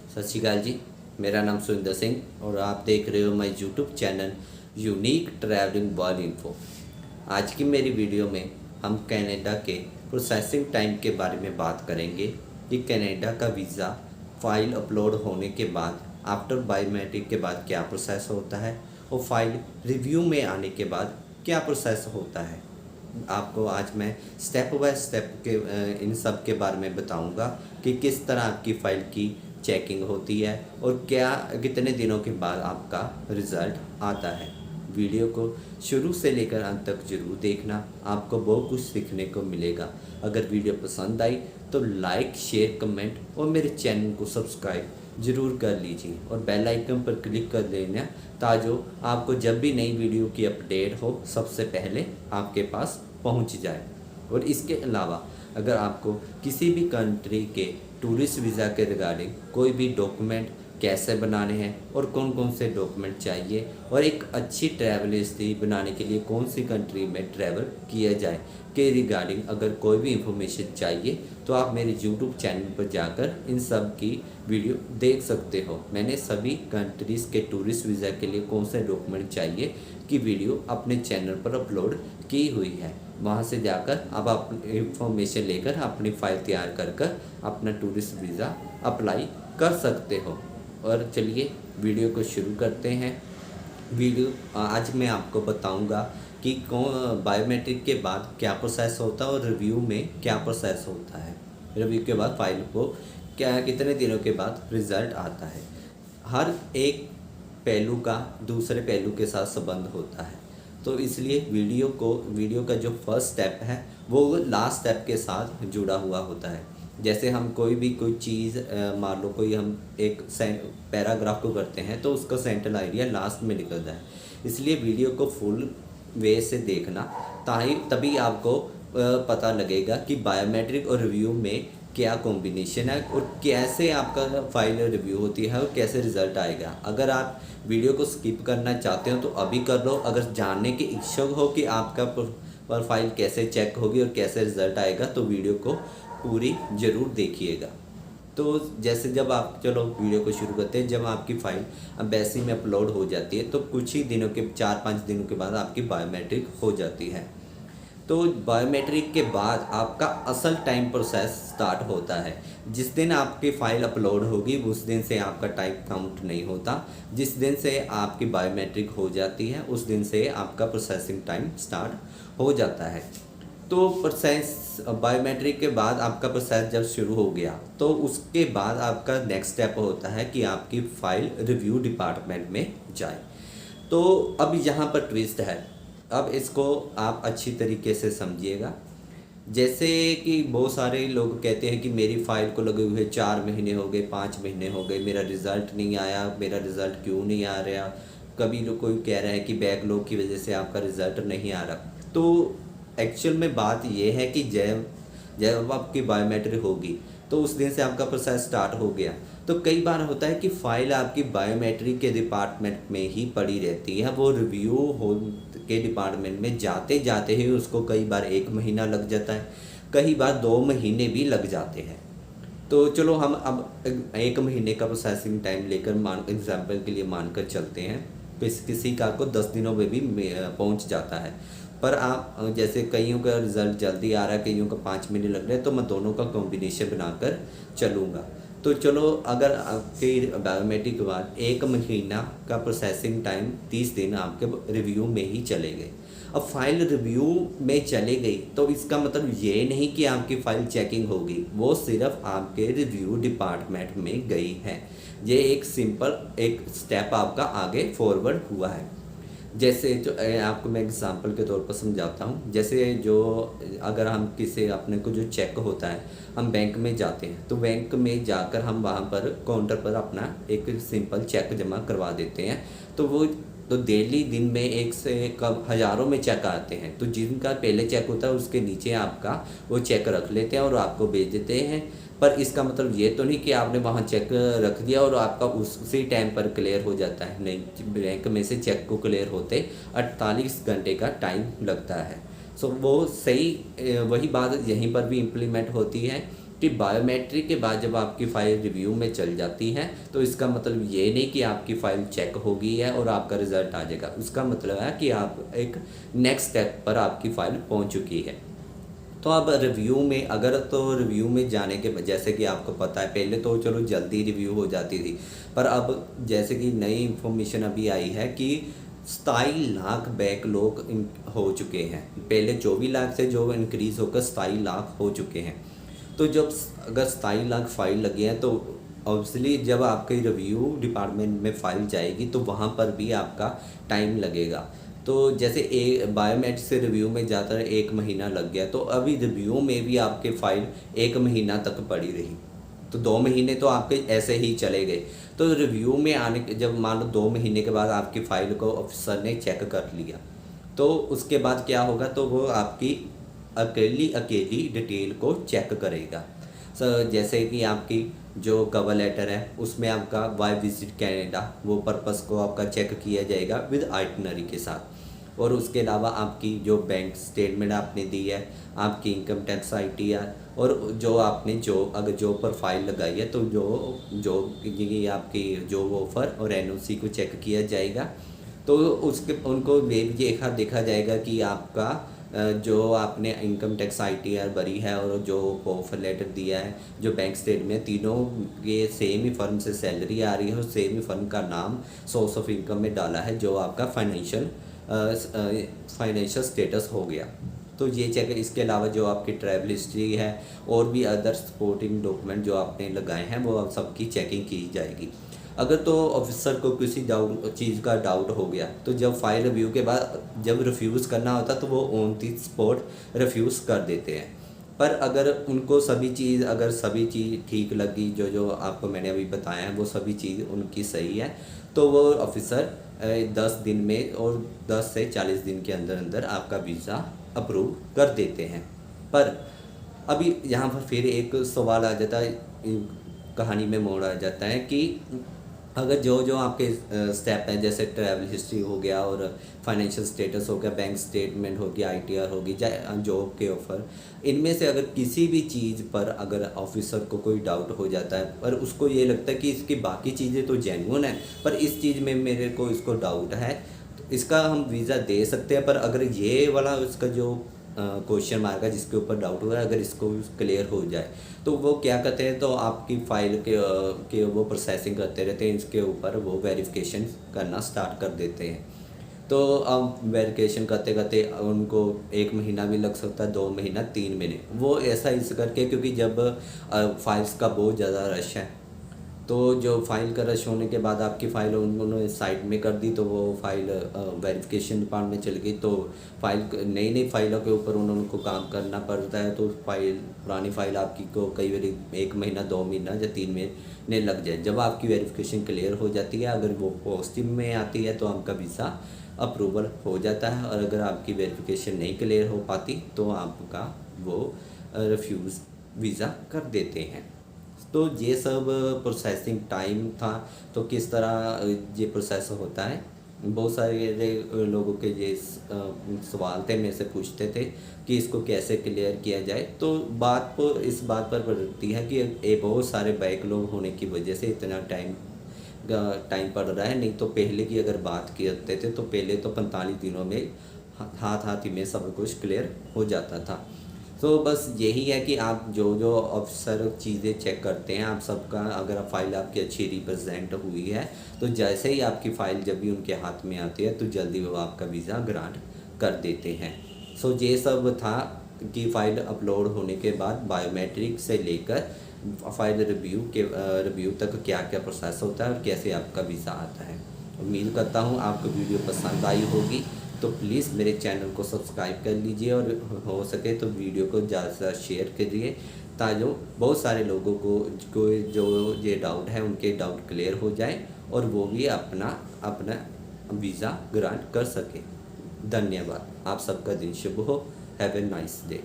सत श्री अकाल जी। मेरा नाम सुरिंदर सिंह और आप देख रहे हो my YouTube channel unique travelling world info. आज की मेरी वीडियो में हम कनाडा के प्रोसेसिंग टाइम के बारे में बात करेंगे कि कनाडा का वीज़ा फ़ाइल अपलोड होने के बाद आफ्टर बायोमेट्रिक के बाद क्या प्रोसेस होता है और फाइल रिव्यू में आने के बाद क्या प्रोसेस होता है। आपको आज मैं स्टेप बाय स्टेप के इन सब के बारे में बताऊंगा कि किस तरह आपकी फ़ाइल की चेकिंग होती है और क्या कितने दिनों के बाद आपका रिज़ल्ट आता है। वीडियो को शुरू से लेकर अंत तक ज़रूर देखना, आपको बहुत कुछ सीखने को मिलेगा। अगर वीडियो पसंद आई तो लाइक, शेयर, कमेंट और मेरे चैनल को सब्सक्राइब ज़रूर कर लीजिए और बेल आइकन पर क्लिक कर देना ताकि आपको जब भी नई वीडियो की अपडेट हो सबसे पहले आपके पास पहुंच जाए। और इसके अलावा अगर आपको किसी भी कंट्री के टूरिस्ट वीज़ा के रिगार्डिंग कोई भी डॉक्यूमेंट कैसे बनाने हैं और कौन कौन से डॉक्यूमेंट चाहिए और एक अच्छी ट्रैवल हिस्ट्री बनाने के लिए कौन सी कंट्री में ट्रैवल किया जाए के रिगार्डिंग अगर कोई भी इंफॉर्मेशन चाहिए तो आप मेरे यूट्यूब चैनल पर जाकर इन सब की वीडियो देख सकते हो। मैंने सभी कंट्रीज़ के टूरिस्ट वीज़ा के लिए कौन से डॉक्यूमेंट चाहिए की वीडियो अपने चैनल पर अपलोड की हुई है। वहाँ से जाकर आप अपनी इंफॉर्मेशन लेकर अपनी फ़ाइल तैयार कर अपना टूरिस्ट वीज़ा अप्लाई कर सकते हो। और चलिए वीडियो को शुरू करते हैं। वीडियो आज मैं आपको बताऊंगा कि कौन बायोमेट्रिक के बाद क्या प्रोसेस होता है और रिव्यू में क्या प्रोसेस होता है। रिव्यू के बाद फाइल को क्या कितने दिनों के बाद रिज़ल्ट आता है। हर एक पहलू का दूसरे पहलू के साथ संबंध होता है, तो इसलिए वीडियो का जो फर्स्ट स्टेप है वो लास्ट स्टेप के साथ जुड़ा हुआ होता है। जैसे हम कोई चीज़ मान लो कोई हम एक पैराग्राफ को करते हैं तो उसका सेंट्रल आइडिया लास्ट में निकलता है। इसलिए वीडियो को फुल वे से देखना तभी आपको पता लगेगा कि बायोमेट्रिक और रिव्यू में क्या कॉम्बिनेशन है और कैसे आपका फाइल रिव्यू होती है और कैसे रिज़ल्ट आएगा। अगर आप वीडियो को स्किप करना चाहते हो तो अभी कर लो। अगर जानने के इच्छुक हो कि आपका प्रोफाइल कैसे चेक होगी और कैसे रिज़ल्ट आएगा तो वीडियो को पूरी ज़रूर देखिएगा। तो जैसे जब आप चलो वीडियो को शुरू करते हैं, जब आपकी फ़ाइल एम्बेसी में अपलोड हो जाती है तो कुछ ही दिनों के 4-5 दिनों के बाद आपकी बायोमेट्रिक हो जाती है। तो बायोमेट्रिक के बाद आपका असल टाइम प्रोसेस स्टार्ट होता है। जिस दिन आपकी फ़ाइल अपलोड होगी उस दिन से आपका टाइम काउंट नहीं होता। जिस दिन से आपकी बायोमेट्रिक हो जाती है उस दिन से आपका प्रोसेसिंग टाइम स्टार्ट हो जाता है। तो प्रोसेस बायोमेट्रिक के बाद आपका प्रोसेस जब शुरू हो गया तो उसके बाद आपका नेक्स्ट स्टेप होता है कि आपकी फ़ाइल रिव्यू डिपार्टमेंट में जाए। तो अब यहाँ पर ट्विस्ट है, अब इसको आप अच्छी तरीके से समझिएगा। जैसे कि बहुत सारे लोग कहते हैं कि मेरी फ़ाइल को लगे हुए 4 महीने हो गए, 5 महीने हो गए, मेरा रिज़ल्ट नहीं आया, मेरा रिज़ल्ट क्यों नहीं आ रहा। कभी लोग कोई कह रहा है कि बैकलॉग की वजह से आपका रिज़ल्ट नहीं आ रहा। तो एक्चुअल में बात यह है कि जब आपकी बायोमेट्रिक होगी तो उस दिन से आपका प्रोसेस स्टार्ट हो गया। तो कई बार होता है कि फ़ाइल आपकी बायोमेट्रिक के डिपार्टमेंट में ही पड़ी रहती है, वो रिव्यू हो के डिपार्टमेंट में जाते जाते ही उसको कई बार 1 महीना लग जाता है, कई बार 2 महीने भी लग जाते हैं। तो चलो हम अब 1 महीने का प्रोसेसिंग टाइम लेकर एग्जाम्पल के लिए मानकर चलते हैं। किसी का को 10 दिनों में भी पहुंच जाता है, पर आप जैसे कईयों का रिज़ल्ट जल्दी आ रहा है, कईयों का 5 महीने लग रहे हैं, तो मैं दोनों का कॉम्बिनेशन बनाकर चलूँगा। तो चलो अगर आपके बायोमेट्रिक के बाद 1 महीना का प्रोसेसिंग टाइम 30 दिन आपके रिव्यू में ही चले गए। अब फाइल रिव्यू में चले गई तो इसका मतलब ये नहीं कि आपकी फ़ाइल चेकिंग होगी, वो सिर्फ आपके रिव्यू डिपार्टमेंट में गई है। ये एक सिंपल एक स्टेप आपका आगे फॉरवर्ड हुआ है। जैसे जो आपको मैं एग्जांपल के तौर पर समझाता हूँ। जैसे जो अगर हम किसी अपने को जो चेक होता है, हम बैंक में जाते हैं तो बैंक में जाकर हम वहाँ पर काउंटर पर अपना एक सिंपल चेक जमा करवा देते हैं। तो वो तो डेली दिन में 1 से कम हज़ारों में चेक आते हैं। तो जिनका पहले चेक होता है उसके नीचे आपका वो चेक रख लेते हैं और आपको भेज देते हैं। पर इसका मतलब ये तो नहीं कि आपने वहाँ चेक रख दिया और आपका उसी टाइम पर क्लियर हो जाता है। नहीं, बैंक में से चेक को क्लियर होते 48 घंटे का टाइम लगता है। सो वो सही वही बात यहीं पर भी इम्प्लीमेंट होती है कि बायोमेट्रिक के बाद जब आपकी फ़ाइल रिव्यू में चल जाती है तो इसका मतलब ये नहीं कि आपकी फ़ाइल चेक हो गई है और आपका रिज़ल्ट आ जाएगा। उसका मतलब है कि आप एक नेक्स्ट स्टेप पर आपकी फ़ाइल पहुंच चुकी है। तो अब रिव्यू में रिव्यू में जाने के जैसे कि आपको पता है पहले तो चलो जल्दी रिव्यू हो जाती थी, पर अब जैसे कि नई इन्फॉर्मेशन अभी आई है कि 27 लाख बैकलॉग हो चुके हैं। पहले 24 लाख से जो इंक्रीज़ होकर 27 लाख हो चुके हैं। तो जब अगर 27 लाख फाइल लगे हैं तो ऑब्वियसली जब आपके रिव्यू डिपार्टमेंट में फ़ाइल जाएगी तो वहाँ पर भी आपका टाइम लगेगा। तो जैसे बायोमेट्रिक से रिव्यू में ज़्यादातर 1 महीना लग गया, तो अभी रिव्यू में भी आपके फ़ाइल 1 महीना तक पड़ी रही, तो 2 महीने तो आपके ऐसे ही चले गए। तो रिव्यू में आने के जब मान लो 2 महीने के बाद आपकी फ़ाइल को ऑफिसर ने चेक कर लिया, तो उसके बाद क्या होगा, तो वो आपकी अकेली डिटेल को चेक करेगा। जैसे कि आपकी जो कवर लेटर है उसमें आपका वाई विजिट कनाडा वो पर्पस को आपका चेक किया जाएगा विद आइटनरी के साथ। और उसके अलावा आपकी जो बैंक स्टेटमेंट आपने दी है, आपकी इनकम टैक्स ITR, और जो आपने अगर जॉब पर फाइल लगाई है तो ये आपकी जॉब ऑफ़र और NOC को चेक किया जाएगा। तो उनको ये देखा जाएगा कि आपका जो आपने इनकम टैक्स ITR भरी है और जो ऑफर लेटर दिया है, जो बैंक स्टेटमेंट, तीनों ये सेम ही फर्म से सैलरी आ रही है और सेम ही फर्म का नाम सोर्स ऑफ इनकम में डाला है, जो आपका फाइनेंशियल स्टेटस हो गया। तो ये चेक, इसके अलावा जो आपकी ट्रैवल हिस्ट्री है और भी अदर सपोर्टिंग डॉक्यूमेंट जो आपने लगाए हैं वो अब सबकी चेकिंग की जाएगी। अगर तो ऑफिसर को किसी चीज़ का डाउट हो गया तो जब फाइल रिव्यू के बाद जब रिफ्यूज़ करना होता तो वो ऑन द स्पॉट रिफ्यूज़ कर देते हैं। पर अगर उनको सभी चीज़ ठीक लगी, जो आपको मैंने अभी बताया है वो सभी चीज़ उनकी सही है, तो वो ऑफिसर 10 दिन में और 10 से 40 दिन के अंदर अंदर आपका वीज़ा अप्रूव कर देते हैं। पर अभी यहाँ पर फिर एक सवाल आ जाता है, कहानी में मोड़ आ जाता है कि अगर जो आपके स्टेप हैं, जैसे ट्रैवल हिस्ट्री हो गया और फाइनेंशियल स्टेटस हो गया, बैंक स्टेटमेंट हो गया, ITR होगी, जॉब के ऑफ़र, इनमें से अगर किसी भी चीज़ पर अगर ऑफिसर को कोई डाउट हो जाता है, पर उसको ये लगता है कि इसकी बाकी चीज़ें तो जेन्युइन है पर इस चीज़ में मेरे को इसको डाउट है, तो इसका हम वीज़ा दे सकते हैं। पर अगर ये वाला उसका जो क्वेश्चन मार्क है जिसके ऊपर डाउट हो रहा है, अगर इसको क्लियर हो जाए तो वो क्या करते हैं, तो आपकी फ़ाइल के वो प्रोसेसिंग करते रहते हैं, इसके ऊपर वो वेरिफिकेशन करना स्टार्ट कर देते हैं। तो अब वेरिफिकेशन करते करते उनको 1 महीना भी लग सकता है, 2 महीना, 3 महीने, वो ऐसा इस करके, क्योंकि जब फाइल्स का बहुत ज़्यादा रश है तो जो फ़ाइल का रश होने के बाद आपकी फ़ाइल उन्होंने साइड में कर दी, तो वो फ़ाइल वेरिफिकेशन डिपार्टमेंट में चल गई। तो नई फ़ाइलों के ऊपर उनको काम करना पड़ता है, तो पुरानी फ़ाइल आपकी को कई बार 1 महीना, 2 महीना या 3 महीने लग जाए। जब आपकी वेरिफिकेशन क्लियर हो जाती है, अगर वो पॉजिटिव में आती है तो आपका वीज़ा अप्रूवल हो जाता है, और अगर आपकी वेरिफिकेशन नहीं क्लियर हो पाती तो आपका वो रिफ्यूज़ वीज़ा कर देते हैं। तो ये सब प्रोसेसिंग टाइम था। तो किस तरह ये प्रोसेस होता है, बहुत सारे लोगों के ये सवाल थे, मेरे से पूछते थे कि इसको कैसे क्लियर किया जाए। तो इस बात पर पड़ती है कि ये बहुत सारे बैकलॉग होने की वजह से इतना टाइम पड़ रहा है। नहीं तो पहले की अगर बात करते थे तो पहले तो 45 दिनों में हाथ ही में सब कुछ क्लियर हो जाता था। तो बस यही है कि आप जो अफसर चीज़ें चेक करते हैं, आप सबका अगर फ़ाइल आपकी अच्छी रिप्रेजेंट हुई है तो जैसे ही आपकी फ़ाइल जब भी उनके हाथ में आती है तो जल्दी वो आपका वीज़ा ग्रांट कर देते हैं। सो ये सब था कि फ़ाइल अपलोड होने के बाद बायोमेट्रिक से लेकर फ़ाइल रिव्यू तक क्या क्या प्रोसेस होता है और कैसे आपका वीज़ा आता है। उम्मीद करता हूँ आपको वीडियो पसंद आई होगी, तो प्लीज़ मेरे चैनल को सब्सक्राइब कर लीजिए और हो सके तो वीडियो को ज़्यादा से ज़्यादा शेयर करिए, ताकि बहुत सारे लोगों को जो ये डाउट है उनके डाउट क्लियर हो जाए और वो भी अपना वीज़ा ग्रांट कर सके। धन्यवाद। आप सबका दिन शुभ हो। Have a nice day.